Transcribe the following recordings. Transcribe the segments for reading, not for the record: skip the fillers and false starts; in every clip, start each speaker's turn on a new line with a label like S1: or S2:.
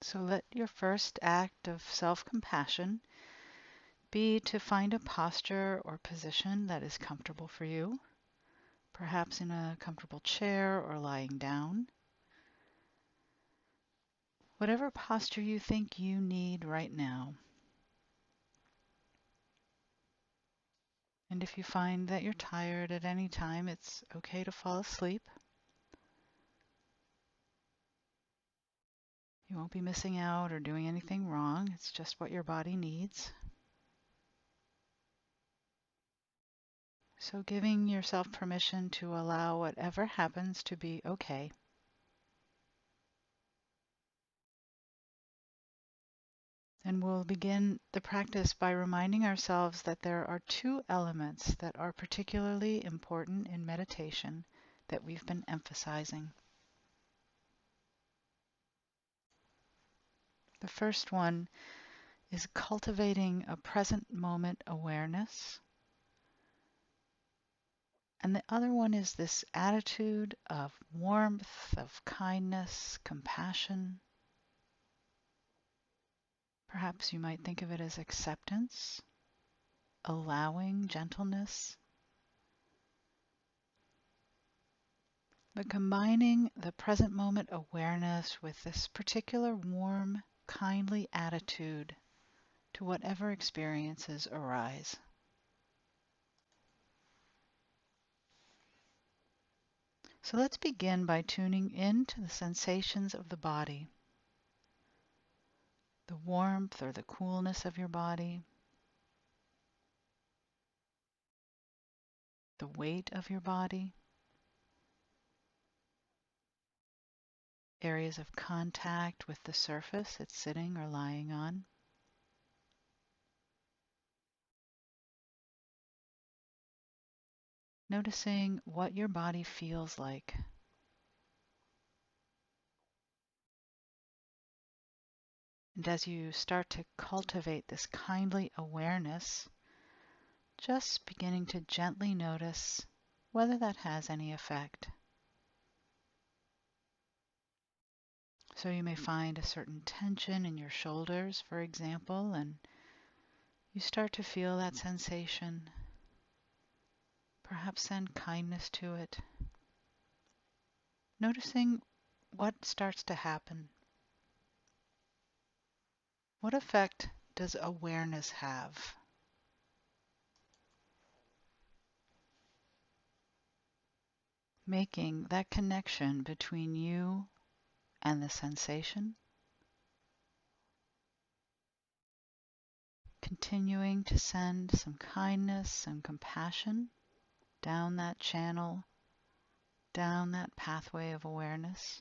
S1: So let your first act of self-compassion be to find a posture or position that is comfortable for you, perhaps in a comfortable chair or lying down. Whatever posture you think you need right now. And if you find that you're tired at any time, it's okay to fall asleep. You won't be missing out or doing anything wrong. It's just what your body needs. So giving yourself permission to allow whatever happens to be okay. And we'll begin the practice by reminding ourselves that there are two elements that are particularly important in meditation that we've been emphasizing. The first one is cultivating a present moment awareness. And the other one is this attitude of warmth, of kindness, compassion. Perhaps you might think of it as acceptance, allowing gentleness. But combining the present moment awareness with this particular warm, kindly attitude to whatever experiences arise. So let's begin by tuning into the sensations of the body, the warmth or the coolness of your body, the weight of your body, areas of contact with the surface it's sitting or lying on. Noticing what your body feels like. And as you start to cultivate this kindly awareness, just beginning to gently notice whether that has any effect. So you may find a certain tension in your shoulders, for example, and you start to feel that sensation. Perhaps send kindness to it. Noticing what starts to happen. What effect does awareness have? Making that connection between you and the sensation. Continuing to send some kindness and compassion down that channel, down that pathway of awareness.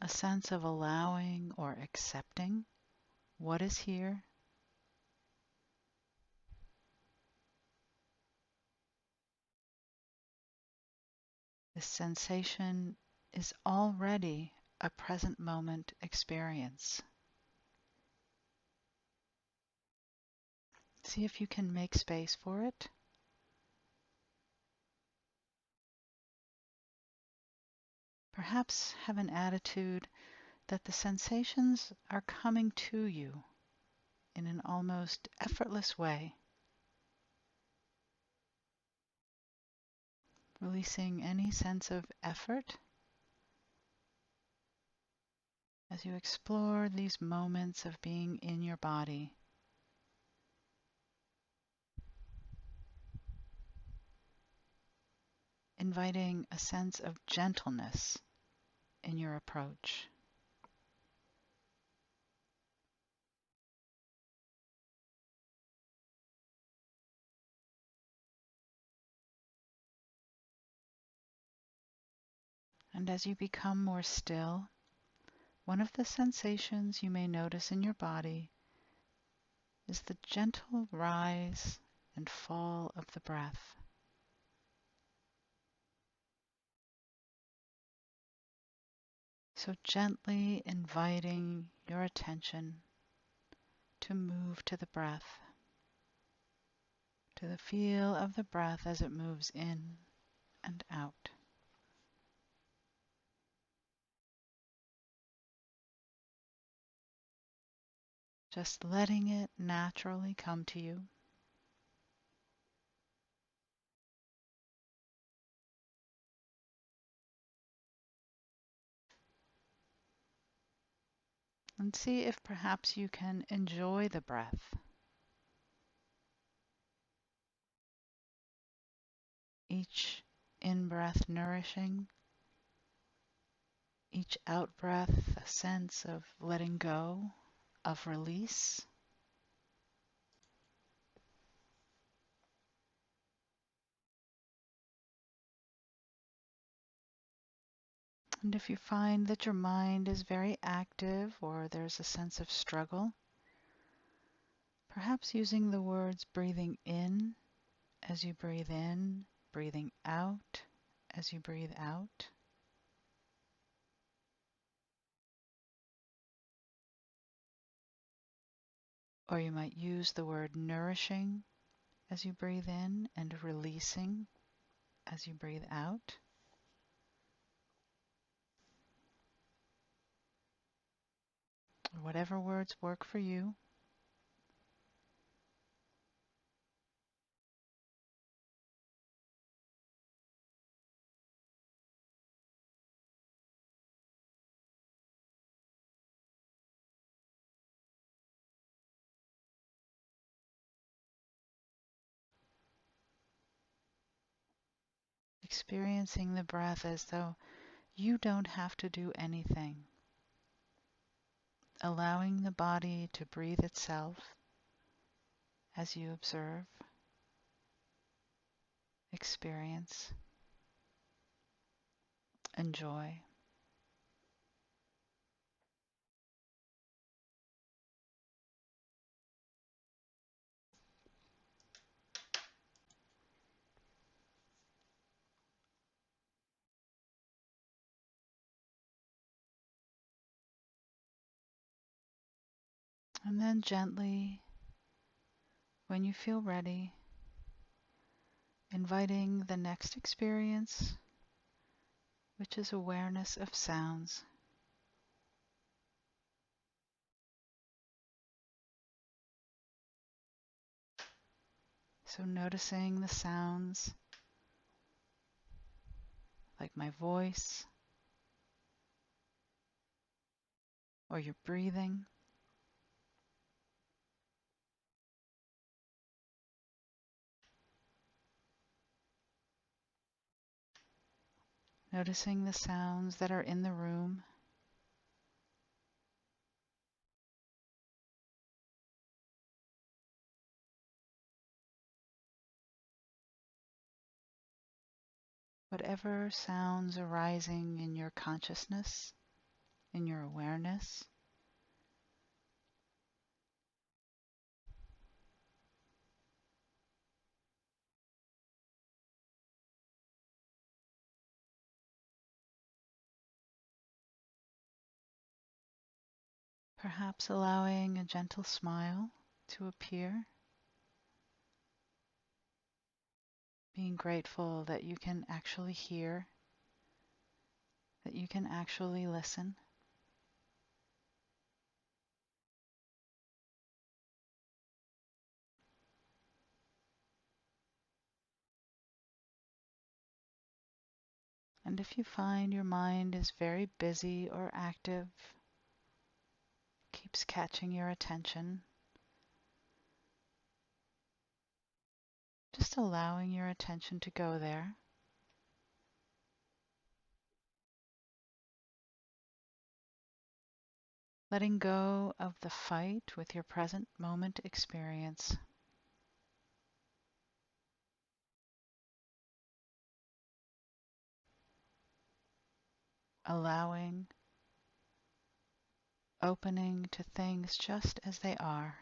S1: A sense of allowing or accepting what is here. This sensation is already a present moment experience. See if you can make space for it. Perhaps have an attitude that the sensations are coming to you in an almost effortless way. Releasing any sense of effort as you explore these moments of being in your body. Inviting a sense of gentleness in your approach. And as you become more still, one of the sensations you may notice in your body is the gentle rise and fall of the breath. So gently inviting your attention to move to the breath, to the feel of the breath as it moves in and out. just letting it naturally come to you. And see if perhaps you can enjoy the breath. Each in-breath nourishing, each out-breath a sense of letting go, of release. And if you find that your mind is very active or there's a sense of struggle, perhaps using the words breathing in as you breathe in, breathing out as you breathe out. Or you might use the word nourishing as you breathe in and releasing as you breathe out. Whatever words work for you. Experiencing the breath as though you don't have to do anything. Allowing the body to breathe itself as you observe, experience, enjoy. And then gently, when you feel ready, inviting the next experience, which is awareness of sounds. So noticing the sounds like my voice or your breathing. Noticing the sounds that are in the room. Whatever sounds arising in your consciousness, in your awareness. Perhaps allowing a gentle smile to appear. Being grateful that you can actually hear, that you can actually listen. And if you find your mind is very busy or active, keeps catching your attention, just allowing your attention to go there. Letting go of the fight with your present moment experience. Allowing, opening to things just as they are.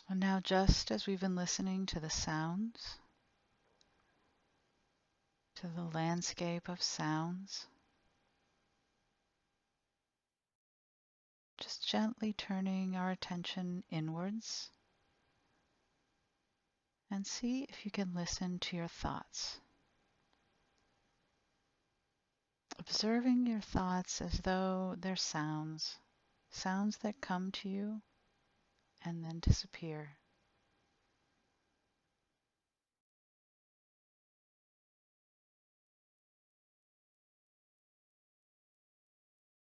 S1: And now, just as we've been listening to the sounds, to the landscape of sounds, just gently turning our attention inwards, and see if you can listen to your thoughts. Observing your thoughts as though they're sounds, sounds that come to you and then disappear.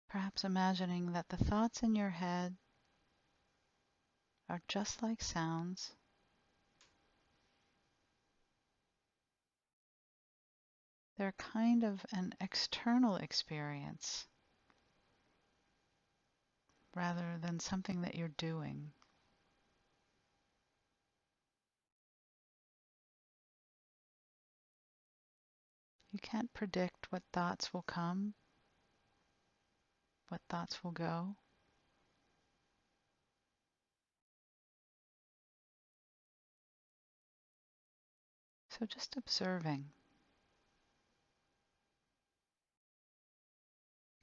S1: Perhaps imagining that the thoughts in your head are just like sounds. They're kind of an external experience rather than something that you're doing. You can't predict what thoughts will come, what thoughts will go. So just observing,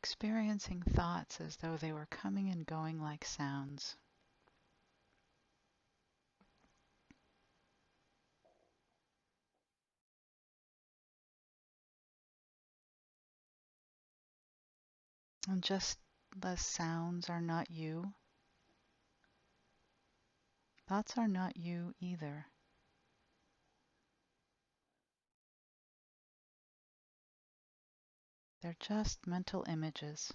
S1: experiencing thoughts as though they were coming and going like sounds. And just as sounds are not you, thoughts are not you either. They're just mental images.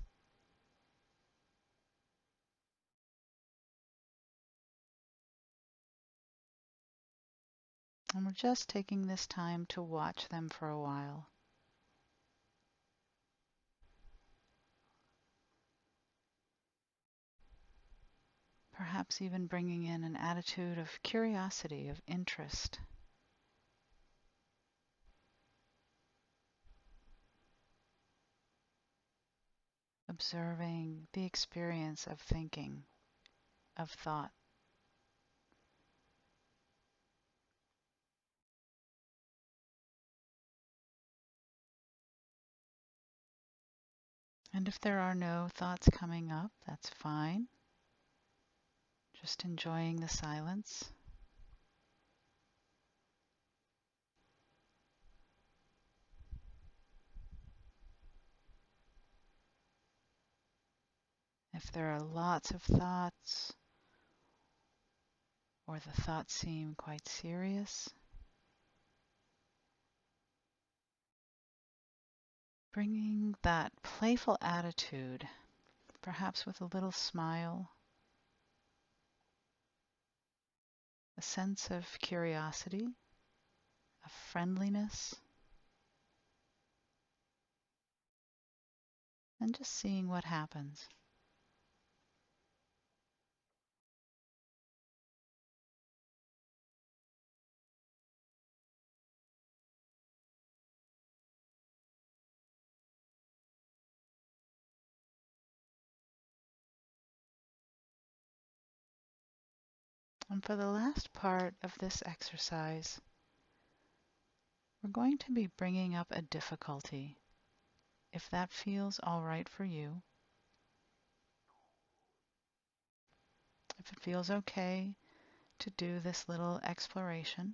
S1: And we're just taking this time to watch them for a while. Perhaps even bringing in an attitude of curiosity, of interest. Observing the experience of thinking, of thought. And if there are no thoughts coming up, that's fine. Just enjoying the silence. If there are lots of thoughts, or the thoughts seem quite serious, bringing that playful attitude, perhaps with a little smile, a sense of curiosity, of friendliness, and just seeing what happens. And for the last part of this exercise, we're going to be bringing up a difficulty. If that feels all right for you, if it feels okay to do this little exploration.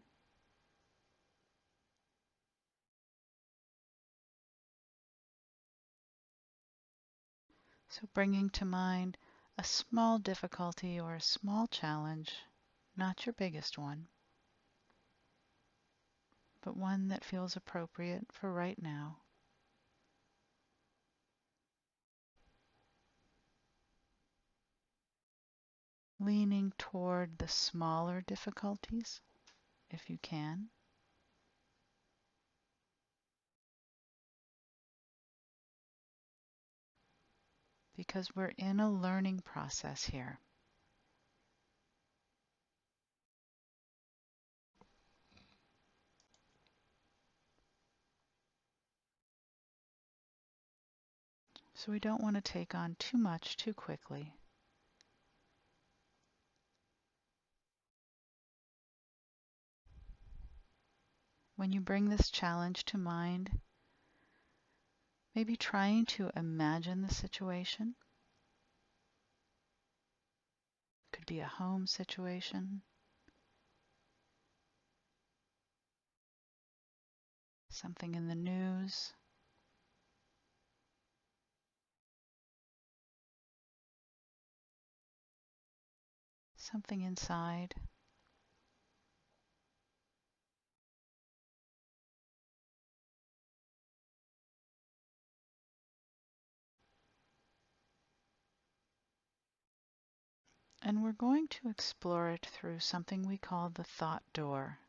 S1: So bringing to mind a small difficulty or a small challenge, not your biggest one, but one that feels appropriate for right now. Leaning toward the smaller difficulties, if you can. Because we're in a learning process here. So we don't want to take on too much too quickly. When you bring this challenge to mind, Maybe trying to imagine the situation. Could be a home situation, something in the news, something inside. And we're going to explore it through something we call the thought door.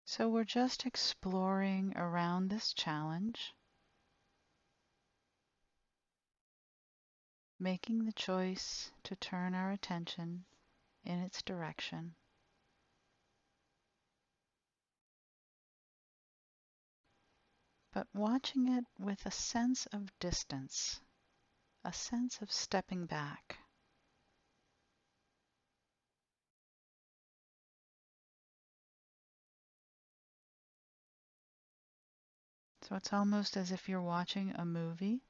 S1: So we're just exploring around this challenge, making the choice to turn our attention in its direction. But watching it with a sense of distance, a sense of stepping back. So it's almost as if you're watching a movie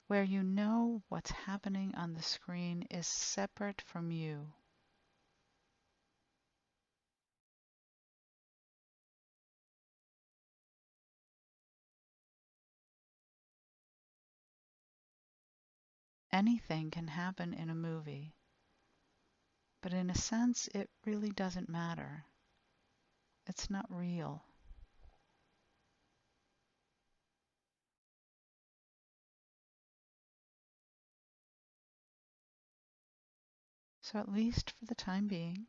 S1: where you know what's happening on the screen is separate from you. Anything can happen in a movie, but in a sense, it really doesn't matter. It's not real. So at least for the time being,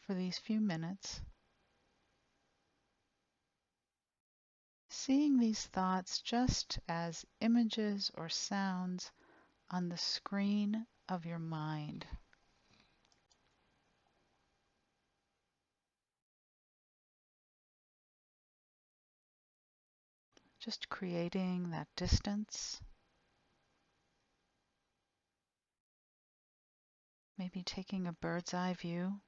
S1: for these few minutes, seeing these thoughts just as images or sounds on the screen of your mind. Just creating that distance, maybe taking a bird's eye view.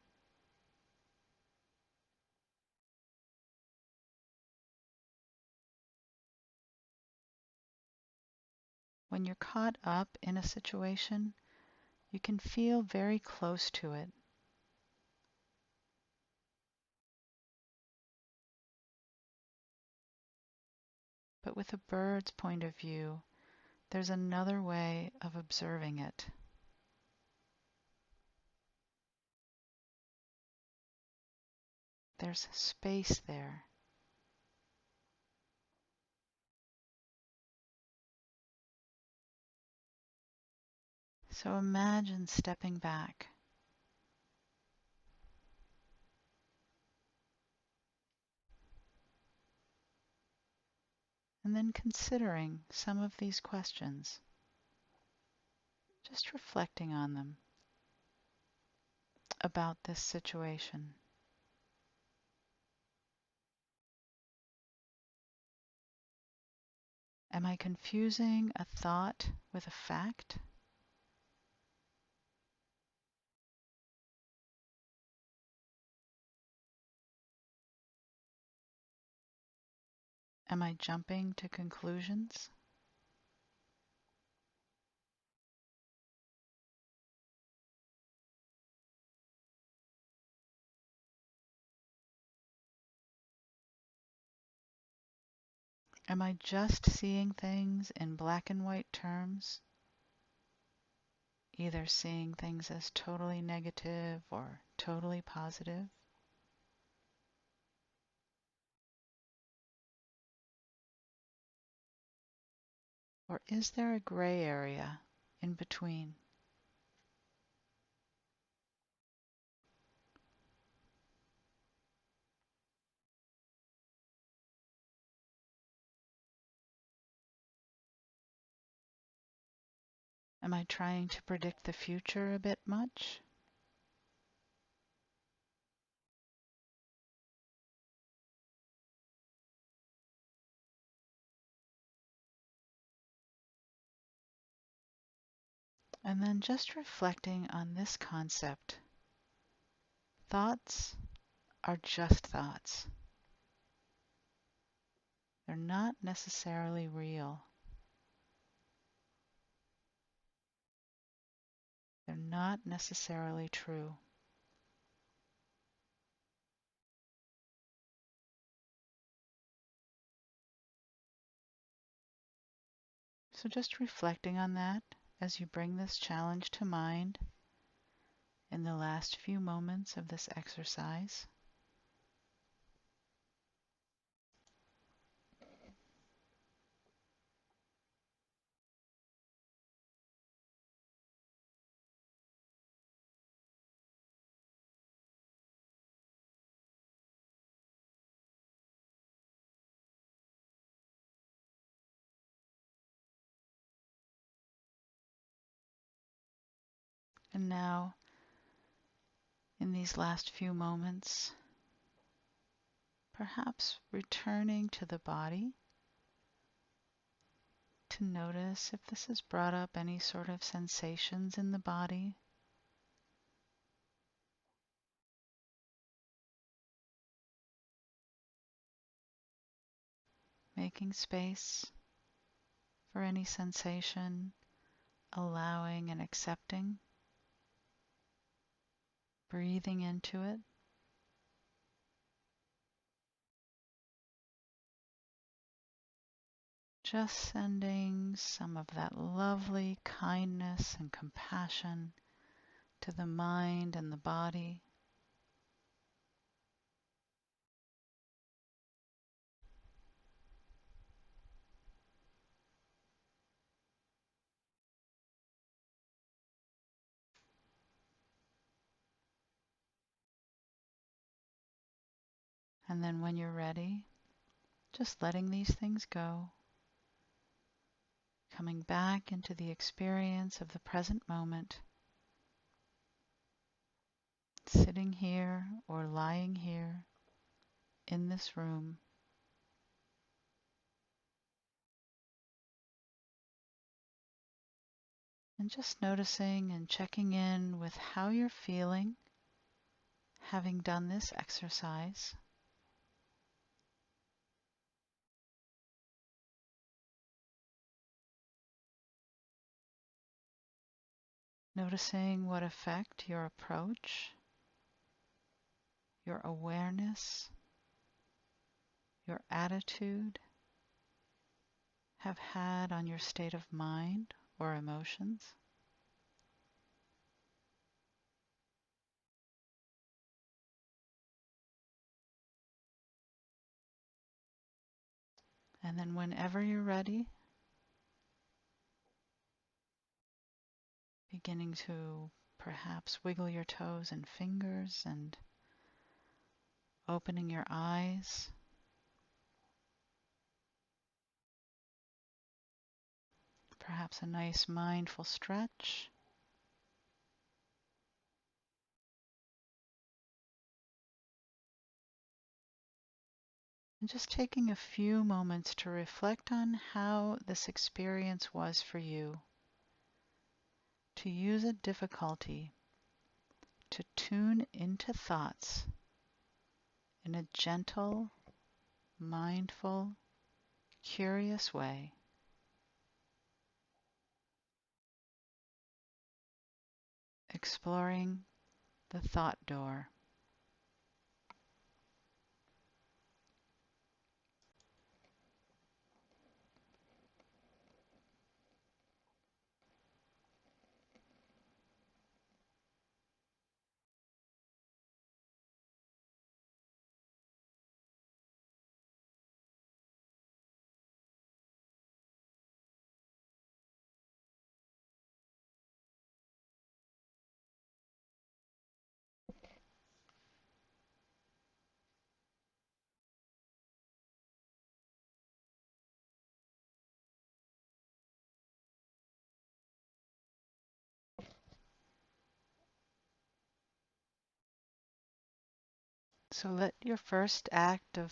S1: When you're caught up in a situation, you can feel very close to it. But with a bird's point of view, there's another way of observing it. There's space there. So imagine stepping back. And then considering some of these questions, just reflecting on them about this situation. Am I confusing a thought with a fact? Am I jumping to conclusions? Am I just seeing things in black and white terms? Either seeing things as totally negative or totally positive? Or is there a gray area in between? Am I trying to predict the future a bit much? And then just reflecting on this concept. Thoughts are just thoughts. They're not necessarily real. They're not necessarily true. So just reflecting on that as you bring this challenge to mind in the last few moments of this exercise. And now, in these last few moments, perhaps returning to the body to notice if this has brought up any sort of sensations in the body. Making space for any sensation, allowing and accepting, breathing into it. Just sending some of that lovely kindness and compassion to the mind and the body. And then when you're ready, just letting these things go, coming back into the experience of the present moment, sitting here or lying here in this room. And just noticing and checking in with how you're feeling, having done this exercise. Noticing what effect your approach, your awareness, your attitude have had on your state of mind or emotions. And then whenever you're ready, beginning to perhaps wiggle your toes and fingers and opening your eyes. Perhaps a nice mindful stretch. And just taking a few moments to reflect on how this experience was for you. To use a difficulty to tune into thoughts in a gentle, mindful, curious way. Exploring the thought door. So let your first act of